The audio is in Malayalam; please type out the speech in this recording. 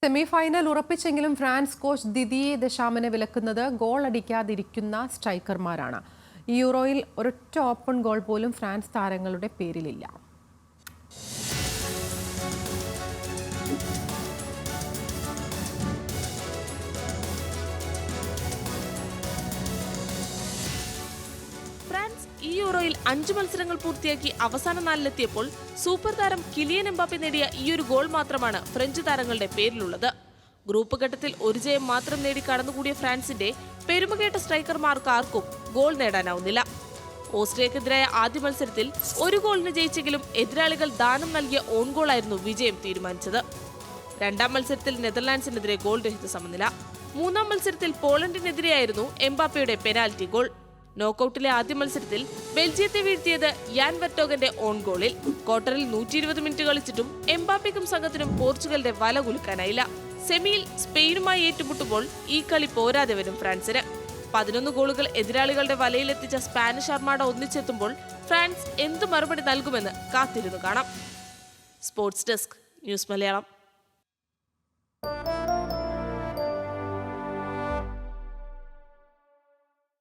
സെമി ഫൈനൽ ഉറപ്പിച്ചെങ്കിലും ഫ്രാൻസ് കോച്ച് ദിദിയെ ദശാമിനെ വിലക്കുന്നത് ഗോൾ അടിക്കാതിരിക്കുന്ന സ്ട്രൈക്കർമാരാണ്. ഈ യൂറോയിൽ ഒരൊറ്റ ഓപ്പൺ ഗോൾ പോലും ഫ്രാൻസ് താരങ്ങളുടെ പേരിലില്ല. ഫ്രാൻസ് ഈ യൂറോയിൽ 5 മത്സരങ്ങൾ പൂർത്തിയാക്കി അവസാന 4-ലെത്തിയപ്പോൾ സൂപ്പർ താരം കിലിയൻ എംബാപ്പെ നേടിയ ഈയൊരു ഗോൾ മാത്രമാണ് ഫ്രഞ്ച് താരങ്ങളുടെ പേരിലുള്ളത്. ഗ്രൂപ്പ് ഘട്ടത്തിൽ ഒരു ജയം മാത്രം നേടി കടന്നുകൂടിയ ഫ്രാൻസിന്റെ പെരുമകേട്ട സ്ട്രൈക്കർമാർക്ക് ആർക്കും ഗോൾ നേടാനാവുന്നില്ല. ഓസ്ട്രിയക്കെതിരായ ആദ്യ മത്സരത്തിൽ ഒരു ഗോളിന് ജയിച്ചെങ്കിലും എതിരാളികൾ ദാനം നൽകിയ ഓൺ ഗോളായിരുന്നു വിജയം തീരുമാനിച്ചത്. രണ്ടാം മത്സരത്തിൽ നെതർലാൻഡ്സിനെതിരെ ഗോൾ രഹിത സമനില. മൂന്നാം മത്സരത്തിൽ പോളണ്ടിനെതിരെയായിരുന്നു എംബാപ്പയുടെ പെനാൽറ്റി ഗോൾ. നോക്കൌട്ടിലെ ആദ്യ മത്സരത്തിൽ ബെൽജിയത്തെ വീഴ്ത്തിയത് യാൻ വെർട്ടോഗന്റെ ഓൺ ഗോളിൽ. ക്വാർട്ടറിൽ 120 മിനിറ്റ് കളിച്ചിട്ടും എംബാപ്പയ്ക്കും സംഘത്തിനും പോർച്ചുഗലിന്റെ വല കുലുക്കാനായില്ല. സെമിയിൽ സ്പെയിനുമായി ഏറ്റുമുട്ടുമ്പോൾ ഈ കളി പോരാതെ വരും ഫ്രാൻസിന്. 11 ഗോളുകൾ എതിരാളികളുടെ വലയിലെത്തിച്ച സ്പാനിഷ് അർമാഡ ഒന്നിച്ചെത്തുമ്പോൾ ഫ്രാൻസ് എന്ത് മറുപടി നൽകുമെന്ന് കാത്തിരുന്നു കാണാം. Sports desk, news Malayalam.